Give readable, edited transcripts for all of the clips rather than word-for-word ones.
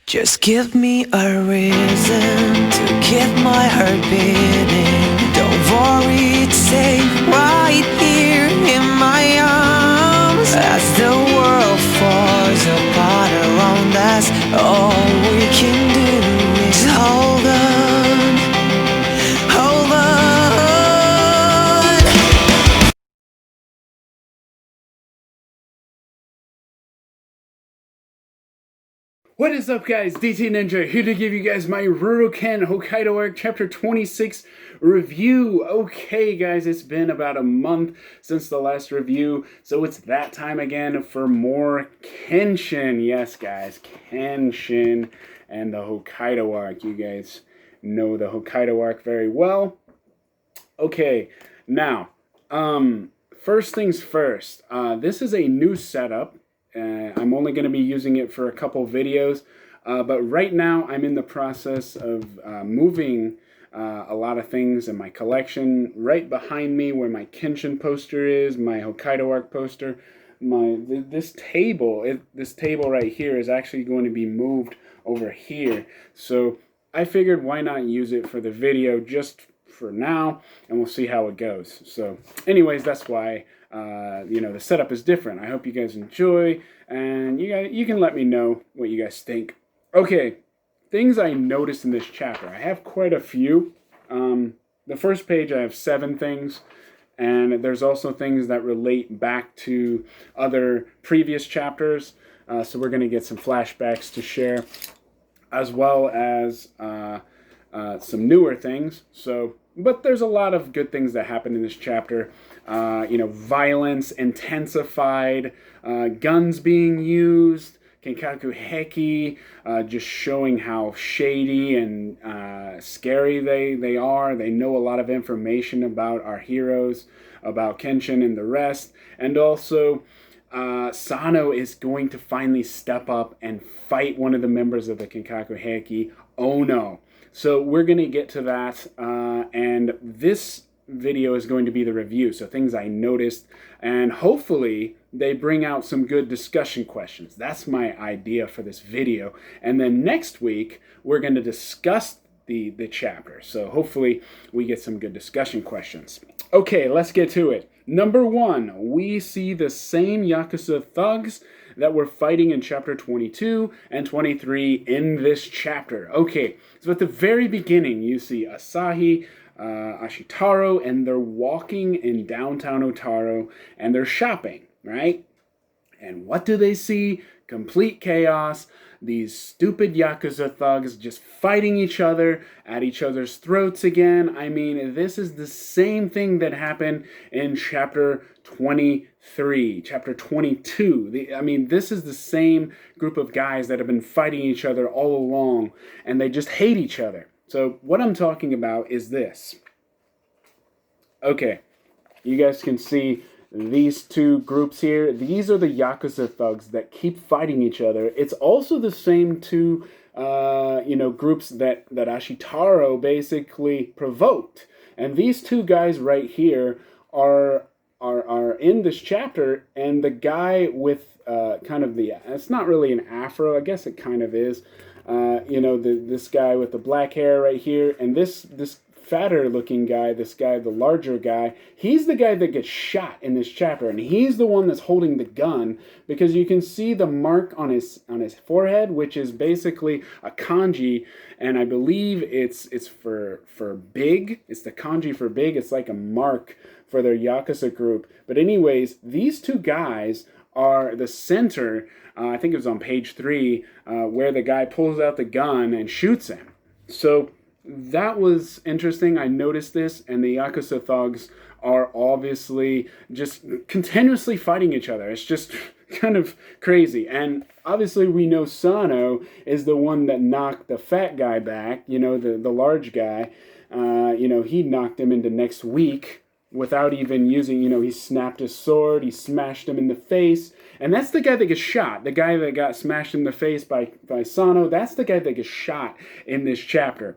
Just give me a reason to keep my heart beating. Don't worry, it's safe right here in my arms. As the world falls apart around us, all we can do is hold on, hold on. What is up, guys? DT Ninja here to give you guys my RuroKen Hokkaido Arc Chapter 26 review. Okay, guys, it's been about a month since the last review, so it's that time again for more Kenshin. Yes, guys, Kenshin and the Hokkaido Arc. You guys know the Hokkaido Arc very well. Okay, now, first things first. This is a new setup. I'm only going to be using it for a couple videos, but right now I'm in the process of moving a lot of things in my collection. Right behind me where my Kenshin poster is, my Hokkaido Arc poster, this table right here is actually going to be moved over here. So I figured why not use it for the video just for now, and we'll see how it goes. So anyways, that's why the setup is different. I hope you guys enjoy, and you can let me know what you guys think. Okay, things I noticed in this chapter. I have quite a few. The first page I have 7 things, and there's also things that relate back to other previous chapters. So we're going to get some flashbacks to share, as well as some newer things. But there's a lot of good things that happen in this chapter. Violence intensified, guns being used, Kenkaku Heki, just showing how shady and scary they are. They know a lot of information about our heroes, about Kenshin and the rest. And also, Sano is going to finally step up and fight one of the members of the Kenkaku Heki, Ono. So we're going to get to that, and this video is going to be the review, so things I noticed, and hopefully they bring out some good discussion questions. That's my idea for this video, and then next week we're going to discuss the chapter, so hopefully we get some good discussion questions. Okay, let's get to it. Number 1, we see the same Yakuza thugs that were fighting in chapter 22 and 23 in this chapter. Okay, so at the very beginning, you see Asahi, Ashitaro, and they're walking in downtown Otaro, and they're shopping, right? And what do they see? Complete chaos. These stupid Yakuza thugs just fighting each other at each other's throats again. I mean, this is the same thing that happened in chapter 23, chapter 22. This is the same group of guys that have been fighting each other all along, and they just hate each other. So what I'm talking about is this. Okay, you guys can see these two groups here. These are the Yakuza thugs that keep fighting each other. It's also the same two, groups that Ashitaro basically provoked. And these two guys right here are in this chapter, and the guy with it's not really an afro, I guess it kind of is. This guy with the black hair right here, and this fatter looking guy, the larger guy, he's the guy that gets shot in this chapter, and he's the one that's holding the gun, because you can see the mark on his forehead, which is basically a kanji, and I believe it's for big. It's the kanji for big. It's like a mark for their Yakuza group. But anyways, these two guys are the center. I think it was on page 3, where the guy pulls out the gun and shoots him. So that was interesting. I noticed this, and the Yakuza thugs are obviously just continuously fighting each other. It's just kind of crazy. And obviously we know Sano is the one that knocked the fat guy back, the large guy. He knocked him into next week without even using, he snapped his sword, he smashed him in the face. And that's the guy that gets shot. The guy that got smashed in the face by Sano, that's the guy that gets shot in this chapter.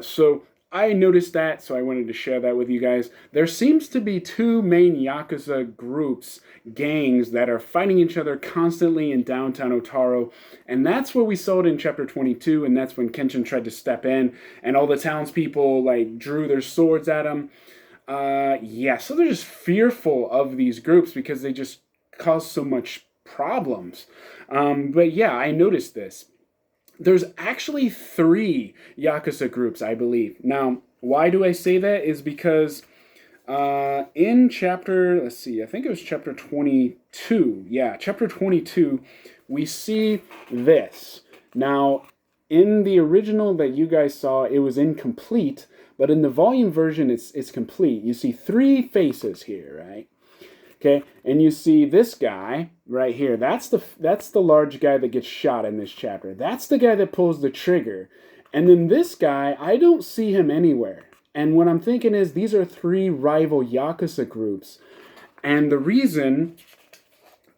So I noticed that, so I wanted to share that with you guys. There seems to be two main Yakuza groups, gangs, that are fighting each other constantly in downtown Otaro. And that's where we saw it in chapter 22, and that's when Kenshin tried to step in, and all the townspeople, like, drew their swords at him. Yeah, so they're just fearful of these groups because they just cause so much problems. But yeah, I noticed this. There's actually 3 Yakuza groups, I believe. Now, why do I say that? Is because in chapter, let's see, I think it was chapter 22. Yeah, chapter 22, we see this. Now, in the original that you guys saw, it was incomplete, but in the volume version, it's complete. You see 3 faces here, right? Okay, and you see this guy right here. That's the large guy that gets shot in this chapter. That's the guy that pulls the trigger. And then this guy, I don't see him anywhere. And what I'm thinking is these are 3 rival Yakuza groups. And the reason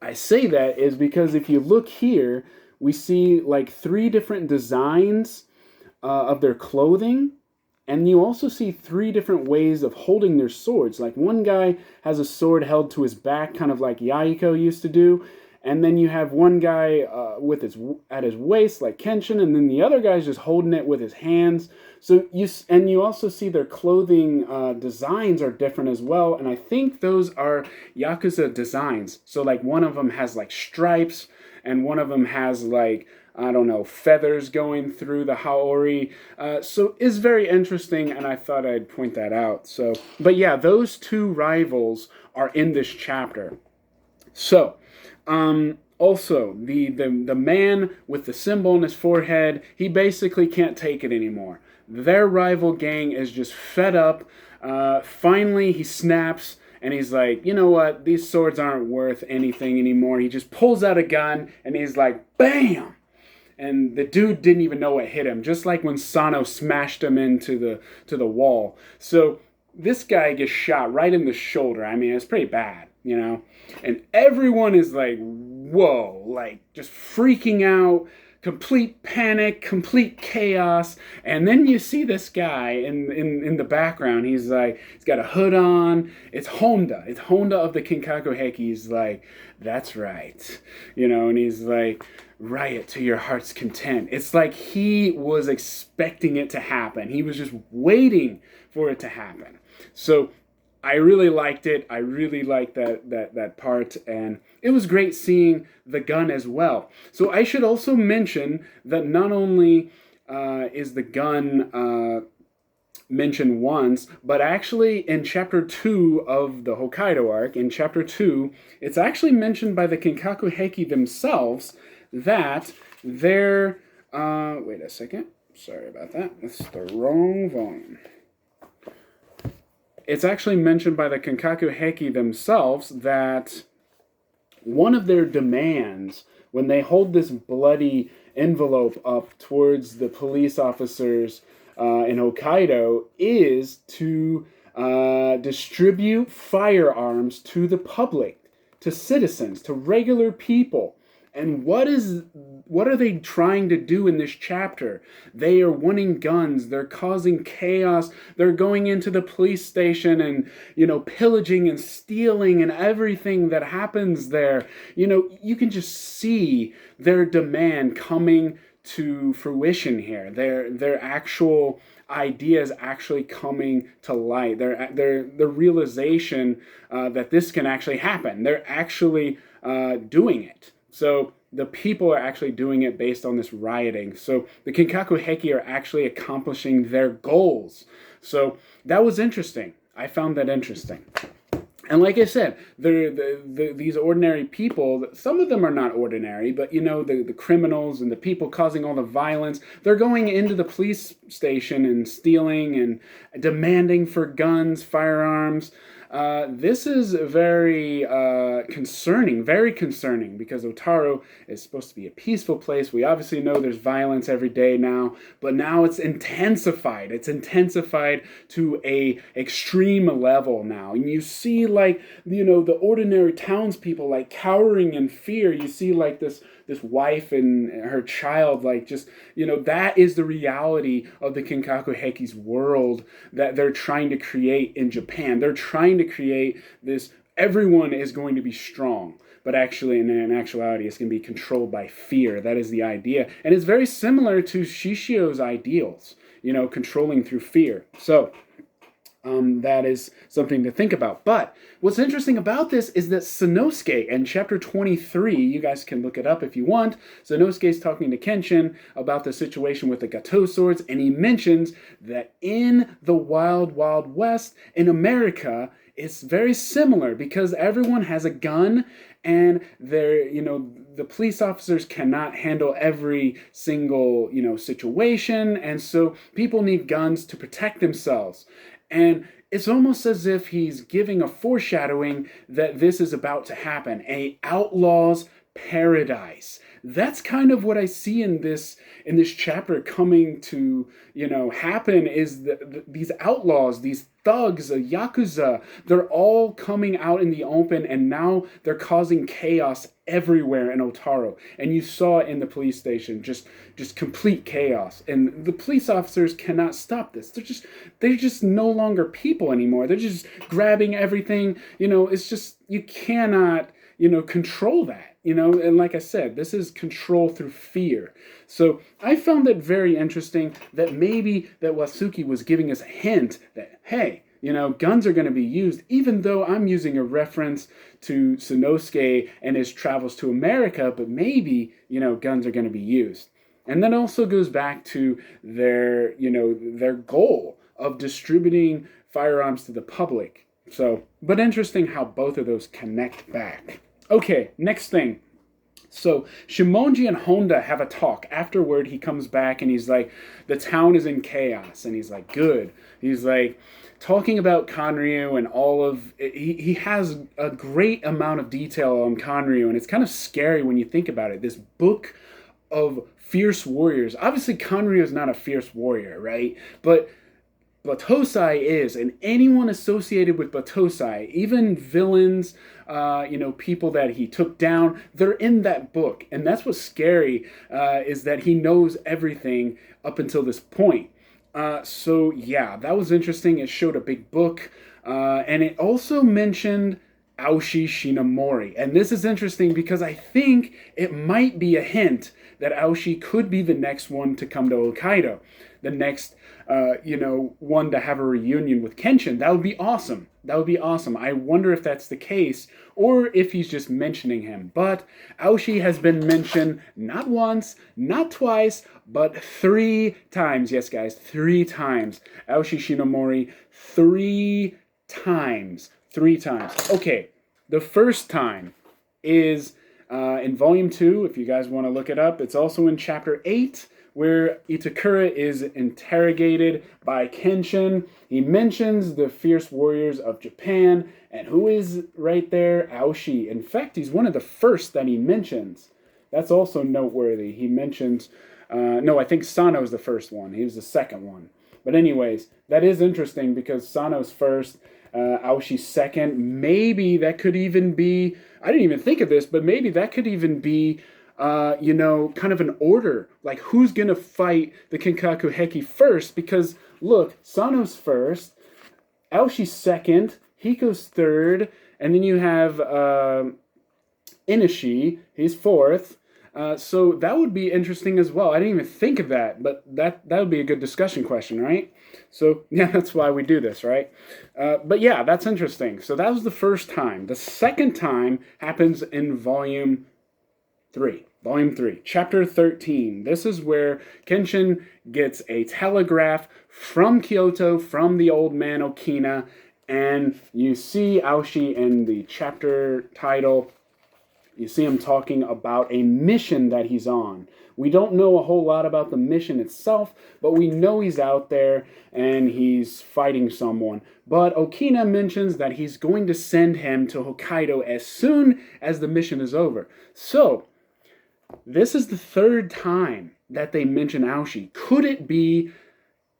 I say that is because if you look here, we see like 3 different designs of their clothing. And you also see 3 different ways of holding their swords. Like one guy has a sword held to his back, kind of like Yahiko used to do. And then you have one guy at his waist, like Kenshin, and then the other guy's just holding it with his hands. So you also see their clothing designs are different as well. And I think those are Yakuza designs. So like one of them has like stripes, and one of them has like, I don't know, feathers going through the haori. So it's very interesting, and I thought I'd point that out. So, but yeah, those 2 rivals are in this chapter. So, also, the man with the symbol on his forehead, he basically can't take it anymore. Their rival gang is just fed up. Finally, he snaps. And he's like, you know what? These swords aren't worth anything anymore. He just pulls out a gun, and he's like, bam! And the dude didn't even know what hit him, just like when Sano smashed him into the wall. So this guy gets shot right in the shoulder. I mean, it's pretty bad, you know? And everyone is like, whoa, like just freaking out, complete panic, complete chaos. And then you see this guy in the background. He's like, he's got a hood on. It's Honda. It's Honda of the Kinkaku Heki. He's like, that's right. You know, and he's like, riot to your heart's content. It's like he was expecting it to happen. He was just waiting for it to happen. So I really liked it. I really liked that part, and it was great seeing the gun as well. So I should also mention that not only is the gun mentioned once, but actually in chapter 2 of the Hokkaido arc, in chapter 2, it's actually mentioned by the Kinkaku Heki themselves that they're, wait a second, sorry about that, that's the wrong volume. It's actually mentioned by the Kinkaku Heki themselves that one of their demands, when they hold this bloody envelope up towards the police officers in Hokkaido, is to distribute firearms to the public, to citizens, to regular people. And what are they trying to do in this chapter? They are wanting guns. They're causing chaos. They're going into the police station and, you know, pillaging and stealing and everything that happens there. You know, you can just see their demand coming to fruition here. Their actual ideas actually coming to light. The realization that this can actually happen. They're actually doing it. So the people are actually doing it based on this rioting. So the Kinkaku Heki are actually accomplishing their goals. So that was interesting. I found that interesting. And like I said, these ordinary people, some of them are not ordinary, but you know, the criminals and the people causing all the violence, they're going into the police station and stealing and demanding for guns, firearms. This is very concerning, because Otaro is supposed to be a peaceful place. We obviously know there's violence every day now, but now it's intensified. It's intensified to a extreme level now. And you see, like, you know, the ordinary townspeople, like, cowering in fear. You see, like, this this wife and her child, like, just, that is the reality of the Kinkaku Heki's world that they're trying to create in Japan. They're trying to create this, everyone is going to be strong. But actually, in actuality, it's going to be controlled by fear. That is the idea. And it's very similar to Shishio's ideals, controlling through fear. So, that is something to think about. But what's interesting about this is that Sanosuke in chapter 23, you guys can look it up if you want, Sanosuke is talking to Kenshin about the situation with the Gato swords, and he mentions that in the Wild Wild West, in America, it's very similar because everyone has a gun, and they're, the police officers cannot handle every single, situation, and so people need guns to protect themselves. And it's almost as if he's giving a foreshadowing that this is about to happen, a outlaw's paradise. That's kind of what I see in this chapter coming to, happen, is these outlaws, these thugs, yakuza, they're all coming out in the open, and now they're causing chaos everywhere in Otaro. And you saw it in the police station, just complete chaos. And the police officers cannot stop this. They're just no longer people anymore. They're just grabbing everything. It's just, you cannot, control that. And like I said, this is control through fear. So I found it very interesting that maybe that Wasuki was giving us a hint that, hey, guns are going to be used, even though I'm using a reference to Sanosuke and his travels to America, but maybe, guns are going to be used. And that also goes back to their goal of distributing firearms to the public. So, but interesting how both of those connect back. Okay, next thing. So Shimonji and Honda have a talk. Afterward, he comes back and he's like, the town is in chaos. And he's like, good. He's like, talking about Konryu and all of... He has a great amount of detail on Konryu, and it's kind of scary when you think about it. This book of fierce warriors. Obviously, Konryu is not a fierce warrior, right? But Batosai is, and anyone associated with Batosai, even villains, people that he took down, they're in that book. And that's what's scary, is that he knows everything up until this point. So yeah, that was interesting. It showed a big book, and it also mentioned Aoshi Shinomori. And this is interesting because I think it might be a hint that Aoshi could be the next one to come to Hokkaido. The next, one to have a reunion with Kenshin. That would be awesome. That would be awesome. I wonder if that's the case, or if he's just mentioning him. But Aoshi has been mentioned not once, not twice, but 3 times. Yes, guys, 3 times. Aoshi Shinomori, 3 times. 3 times. Okay, the first time is in Volume 2, if you guys want to look it up. It's also in Chapter 8, where Itakura is interrogated by Kenshin. He mentions the fierce warriors of Japan, and who is right there? Aoshi. In fact, he's one of the first that he mentions. That's also noteworthy. He mentions, I think Sano's the first one. He was the second one. But anyways, that is interesting because Sano's first, Aoshi's second. Maybe that could even be, I didn't even think of this, but maybe that could even be kind of an order, like who's going to fight the Kinkaku Heki first, because look, Sano's first, Aoshi's second, Hiko's third, and then you have Inishi, he's fourth, so that would be interesting as well. I didn't even think of that, but that would be a good discussion question, right? So, yeah, that's why we do this, right? But yeah, that's interesting. So that was the first time. The second time happens in Volume 3, Chapter 13. This is where Kenshin gets a telegraph from Kyoto, from the old man Okina, and you see Aoshi in the chapter title. You see him talking about a mission that he's on. We don't know a whole lot about the mission itself, but we know he's out there and he's fighting someone. But Okina mentions that he's going to send him to Hokkaido as soon as the mission is over. So, this is the 3rd time that they mention Aoshi. Could it be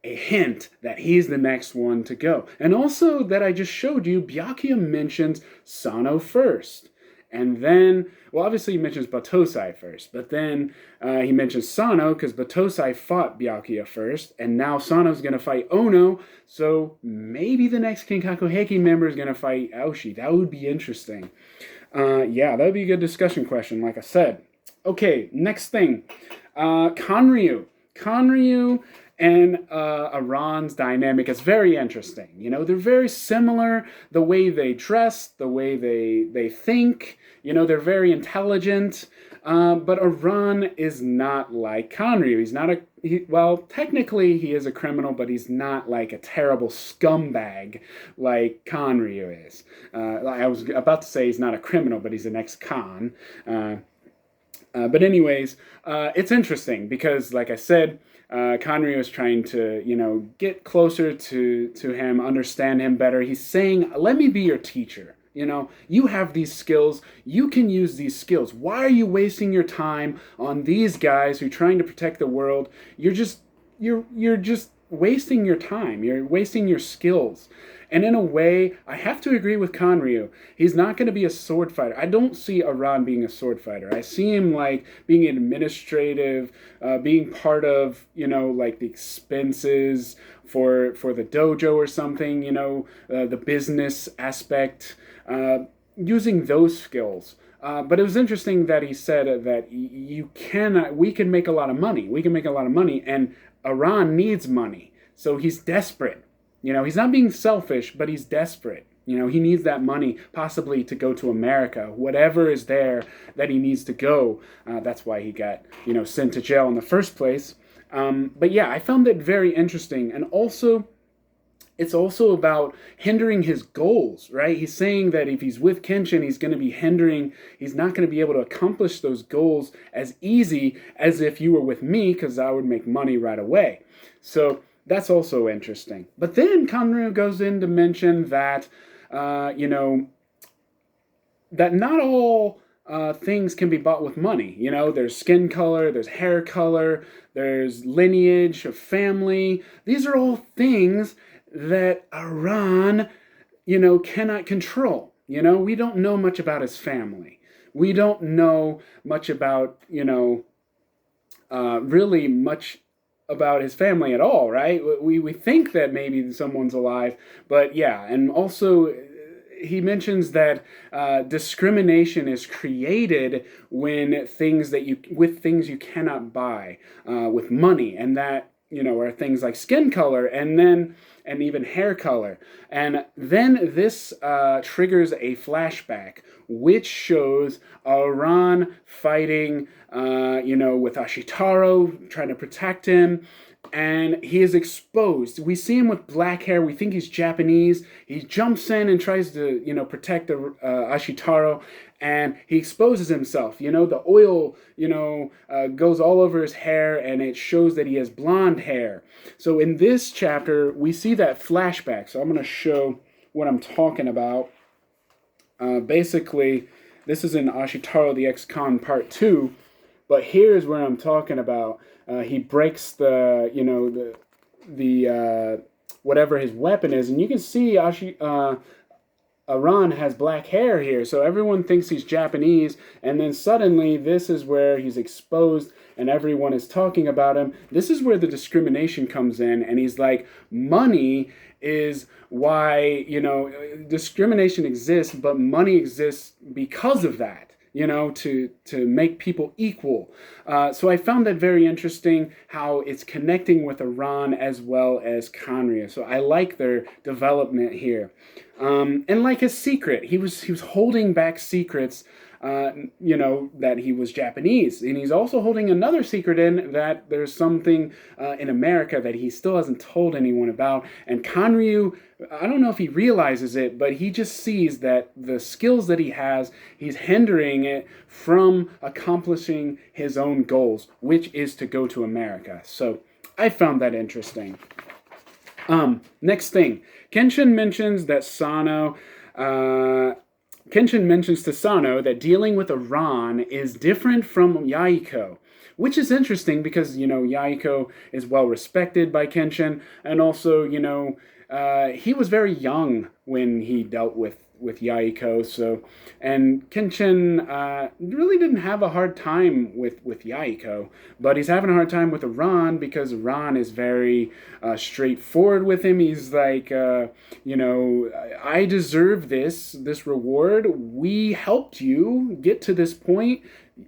a hint that he's the next one to go? And also that I just showed you, Byakuya mentions Sano first. And then, well, obviously he mentions Batosai first, but then he mentions Sano because Batosai fought Byakuya first, and now Sano's going to fight Ono, so maybe the next Kinkaku Heiki member is going to fight Aoshi. That would be interesting. Yeah, that would be a good discussion question, like I said. Okay, next thing. Konryu. Konryu and Aran's dynamic is very interesting. You know, they're very similar. The way they dress, the way they think, you know, they're very intelligent. But Aran is not like Konryu. He's not well, technically he is a criminal, but he's not like a terrible scumbag like Konryu is. I was about to say he's not a criminal, but he's an ex-con. But anyways, it's interesting because, like I said, Konryu is trying to, you know, get closer to him, understand him better. He's saying, let me be your teacher. You know, you have these skills. You can use these skills. Why are you wasting your time on these guys who are trying to protect the world? You're just wasting your time. You're wasting your skills. And in a way, I have to agree with Konryu. He's not going to be a sword fighter. I don't see Aran being a sword fighter. I see him like being administrative, being part of, you know, like the expenses for the dojo or something, you know, the business aspect, using those skills. But it was interesting that he said that we can make a lot of money. We can make a lot of money, and Aran needs money. So he's desperate. You know, he's not being selfish, but he's desperate. You know, he needs that money possibly to go to America. Whatever is there that he needs to go. That's why he got, you know, sent to jail in the first place. But yeah, I found that very interesting. And also, it's also about hindering his goals, right? He's saying that if he's with Kenshin, he's going to be he's not going to be able to accomplish those goals as easy as if you were with me, because I would make money right away. So that's also interesting. But then Konryu goes in to mention that, you know, that not all things can be bought with money. You know, there's skin color, there's hair color, there's lineage of family. These are all things that Aran, you know, cannot control. You know, we don't know much about his family. We don't know much about, you know, really much about his family at all, right? We think that maybe someone's alive, but yeah, and also he mentions that discrimination is created when things you cannot buy with money, and that, you know, are things like skin color and even hair color. And then this triggers a flashback, which shows Aran fighting, you know, with Ashitaro, trying to protect him. And he is exposed. We see him with black hair. We think he's Japanese. He jumps in and tries to, you know, protect Ashitaro. And he exposes himself. You know, the oil, you know, goes all over his hair, and it shows that he has blonde hair. So in this chapter, we see that flashback. So I'm going to show what I'm talking about. Basically, this is in Ashitaro the Ex-Con Part 2. But here's where I'm talking about. He breaks the, you know, the whatever his weapon is. And you can see Aran has black hair here, so everyone thinks he's Japanese, and then suddenly this is where he's exposed and everyone is talking about him. This is where the discrimination comes in, and he's like, money is why, you know, discrimination exists, but money exists because of that. You know, to make people equal. So I found that very interesting, how it's connecting with Aran as well as Konryu. So I like their development here. And like his secret, he was holding back secrets, you know, that he was Japanese. And he's also holding another secret in that there's something in America that he still hasn't told anyone about. And Konryu, I don't know if he realizes it, but he just sees that the skills that he has, he's hindering it from accomplishing his own goals, which is to go to America. So I found that interesting. Next thing, Kenshin mentions to Sano that dealing with Aran is different from Yaiko, which is interesting because, you know, Yaiko is well respected by Kenshin, and also, you know, he was very young when he dealt with with Yaiko. So, and Kenshin really didn't have a hard time with Yaiko, but he's having a hard time with Ron because Ron is very straightforward with him. He's like, I deserve this reward. We helped you get to this point.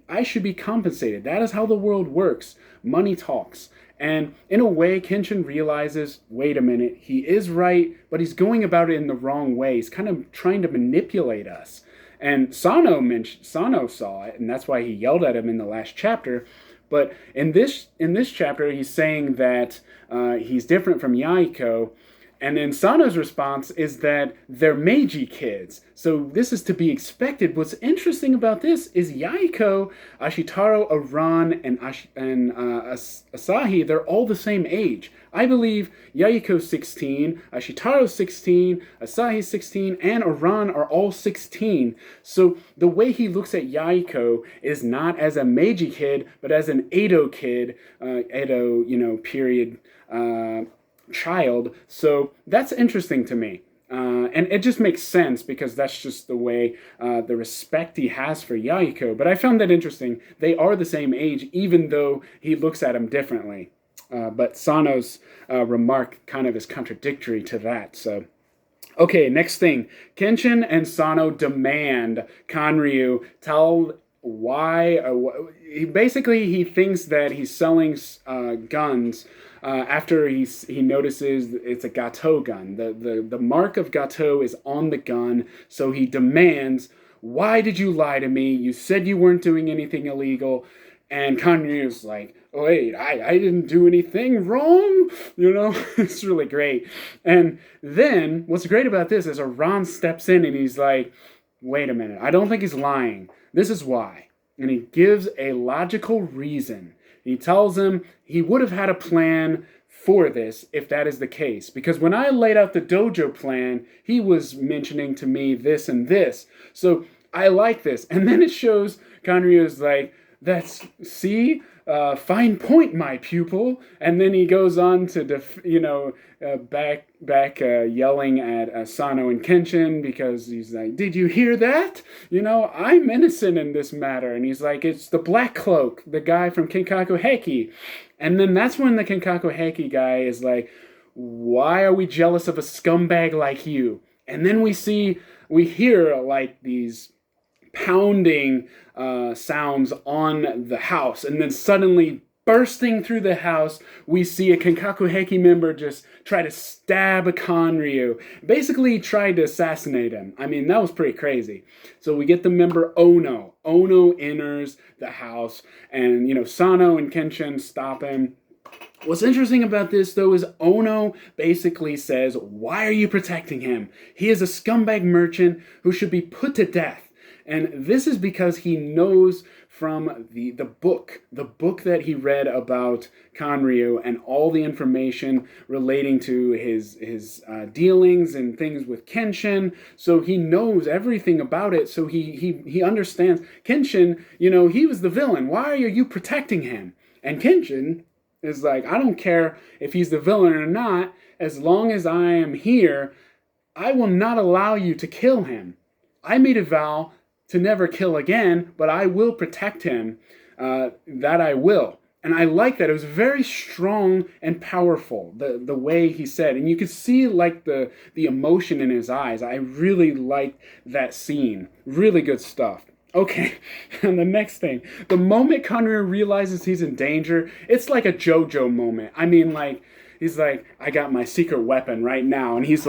I should be compensated. That is how the world works. Money talks. And in a way, Kenshin realizes, wait a minute, he is right, but he's going about it in the wrong way. He's kind of trying to manipulate us. And Sano saw it, and that's why he yelled at him in the last chapter. But in this chapter, he's saying that he's different from Yaiko. And then Sano's response is that they're Meiji kids. So this is to be expected. What's interesting about this is Yaiko, Ashitaro, Aran, and Asahi, they're all the same age. I believe Yaiko's 16, Ashitaro's 16, Asahi's 16, and Aran are all 16. So the way he looks at Yaiko is not as a Meiji kid, but as an Edo kid, period, child. So that's interesting to me. And it just makes sense because that's just the way, the respect he has for Yaiko. But I found that interesting. They are the same age, even though he looks at him differently. But Sano's remark kind of is contradictory to that. So, okay, next thing. Kenshin and Sano demand Konryu tell why. He thinks that he's selling guns after he notices it's a gato gun. The mark of gato is on the gun, so he demands, why did you lie to me? You said you weren't doing anything illegal. And Konryu's like, wait, I didn't do anything wrong? It's really great. And then, what's great about this is Aran steps in and he's like, wait a minute, I don't think he's lying. This is why. And he gives a logical reason. He tells him he would have had a plan for this if that is the case. Because when I laid out the dojo plan, he was mentioning to me this and this. So I like this. And then it shows Konryu's like, fine point, my pupil. And then he goes on to, yelling at Sano and Kenshin because he's like, did you hear that? I'm innocent in this matter. And he's like, it's the Black Cloak, the guy from Kenkaku Heki. And then that's when the Kenkaku Heki guy is like, why are we jealous of a scumbag like you? And then we hear like these pounding sounds on the house, and then suddenly bursting through the house, we see a Kenkaku Heki member just try to stab a Konryu. Basically tried to assassinate him. I mean, that was pretty crazy. So we get the member Ono. Ono enters the house, and Sano and Kenshin stop him. What's interesting about this, though, is Ono basically says, why are you protecting him? He is a scumbag merchant who should be put to death. And this is because he knows from the book that he read about Konryu and all the information relating to his dealings and things with Kenshin. So he knows everything about it. So he understands. Kenshin, he was the villain. Why are you protecting him? And Kenshin is like, I don't care if he's the villain or not. As long as I am here, I will not allow you to kill him. I made a vow to never kill again, but I will protect him. That I will. And I like that. It was very strong and powerful, the way he said. And you could see like the emotion in his eyes. I really liked that scene. Really good stuff. Okay, and the next thing. The moment Konryu realizes he's in danger, it's like a JoJo moment. I mean, like, he's like, I got my secret weapon right now. And he's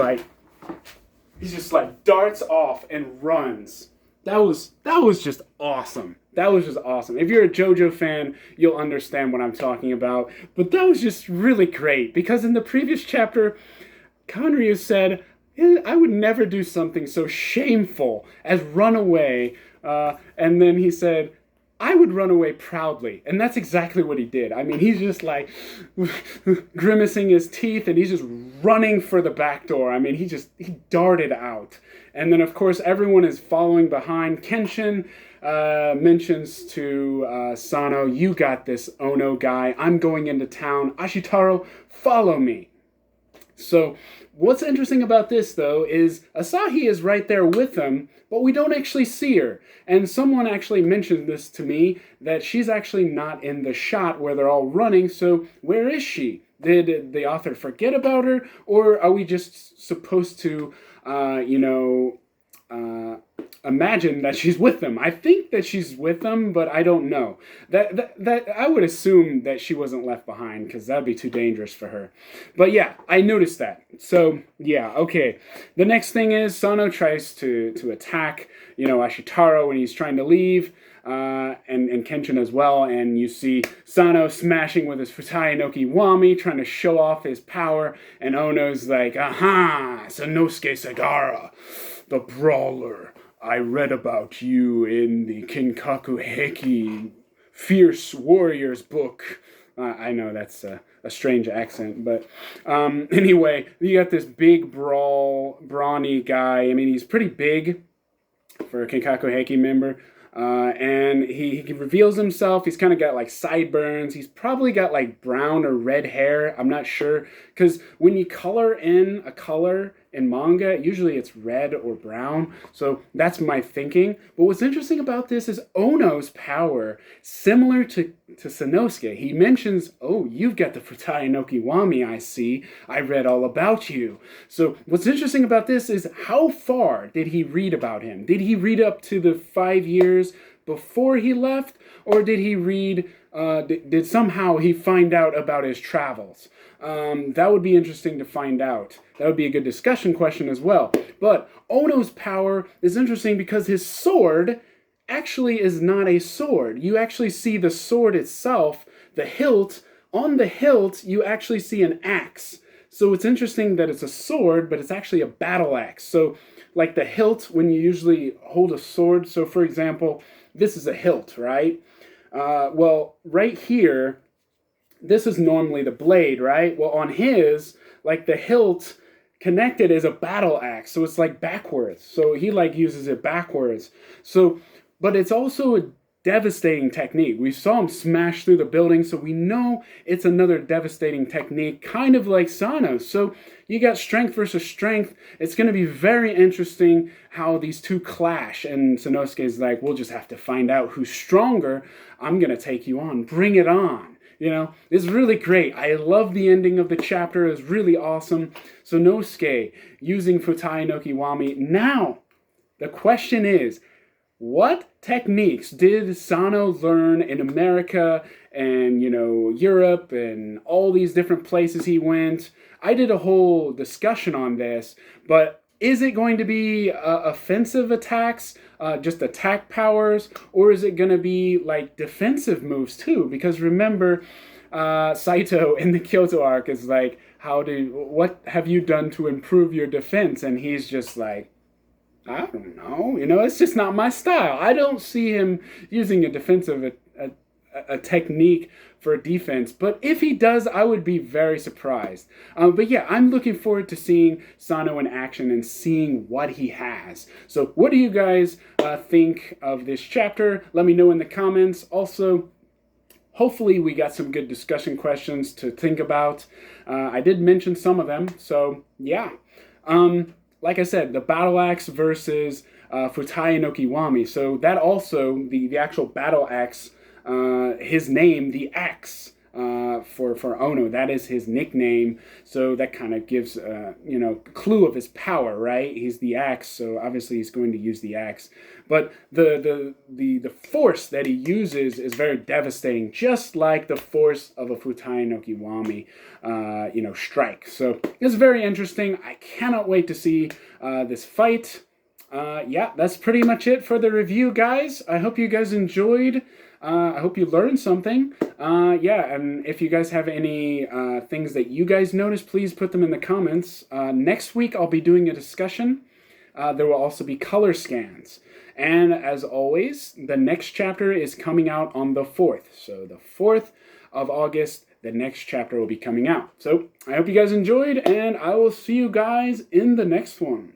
just like darts off and runs. That was just awesome. That was just awesome. If you're a JoJo fan, you'll understand what I'm talking about. But that was just really great. Because in the previous chapter, Konryu said, I would never do something so shameful as run away. And then he said, I would run away proudly. And that's exactly what he did. I mean, he's just like grimacing his teeth and he's just running for the back door. I mean, he darted out. And then, of course, everyone is following behind. Kenshin mentions to Sano, you got this, Ono guy. I'm going into town. Ashitaro, follow me. So what's interesting about this, though, is Asahi is right there with them, but we don't actually see her. And someone actually mentioned this to me, that she's actually not in the shot where they're all running, so where is she? Did the author forget about her, or are we just supposed to, imagine that she's with them? I think that she's with them, but I don't know. That I would assume that she wasn't left behind, because that'd be too dangerous for her. But yeah, I noticed that. So yeah, okay. The next thing is Sano tries to attack, Ashitaro when he's trying to leave. And Kenshin as well, and you see Sano smashing with his Futai no Kiwami, trying to show off his power, and Ono's like, aha, Sanosuke Sagara, the brawler. I read about you in the Kinkaku Heiki Fierce Warriors book. I know that's a strange accent, but anyway, you got this big brawny guy. I mean, he's pretty big for a Kinkaku Heiki member. And he reveals himself. He's kind of got like sideburns. He's probably got like brown or red hair. I'm not sure. Because when you color in a color in manga, usually it's red or brown. So that's my thinking. But what's interesting about this is Ono's power, similar to Sanosuke. He mentions, oh, you've got the Futai no Kiwami, I see. I read all about you. So what's interesting about this is, how far did he read about him? Did he read up to the 5 years before he left? Or did he read, did somehow he find out about his travels? That would be interesting to find out. That would be a good discussion question as well. But Ono's power is interesting because his sword actually is not a sword. You actually see the sword itself, the hilt. On the hilt, you actually see an axe. So it's interesting that it's a sword, but it's actually a battle axe. So like the hilt, when you usually hold a sword, so for example, this is a hilt, right? Well, right here, this is normally the blade, right? Well, on his, like the hilt connected is a battle axe, so it's like backwards. So he like uses it backwards. So, but it's also a devastating technique. We saw him smash through the building, so we know it's another devastating technique, kind of like Sano. So you got strength versus strength. It's going to be very interesting how these two clash, and Sanosuke's like, we'll just have to find out who's stronger. I'm going to take you on. Bring it on. It's really great. I love the ending of the chapter. It's really awesome. Sanosuke using Futai no Kiwami. Now, the question is, what techniques did Sano learn in America and, Europe and all these different places he went? I did a whole discussion on this, but is it going to be offensive attacks, just attack powers, or is it going to be like defensive moves too? Because remember, Saito in the Kyoto arc is like, what have you done to improve your defense? And he's just like, I don't know, it's just not my style. I don't see him using a defensive a technique for defense, but if he does, I would be very surprised. But yeah, I'm looking forward to seeing Sano in action and seeing what he has. So what do you guys think of this chapter? Let me know in the comments. Also, hopefully we got some good discussion questions to think about. I did mention some of them, so yeah. Like I said, the battle axe versus Futai no Kiwami. So that also, the actual battle axe, his name, the axe, for Ono, that is his nickname. So that kind of gives, clue of his power, right? He's the axe, so obviously he's going to use the axe. But the force that he uses is very devastating, just like the force of a Futai no Kiwami, strike. So it's very interesting. I cannot wait to see this fight. Yeah, that's pretty much it for the review, guys. I hope you guys enjoyed. I hope you learned something. Yeah, and if you guys have any things that you guys noticed, please put them in the comments. Next week, I'll be doing a discussion. There will also be color scans. And as always, the next chapter is coming out on the 4th. So the 4th of August, the next chapter will be coming out. So I hope you guys enjoyed, and I will see you guys in the next one.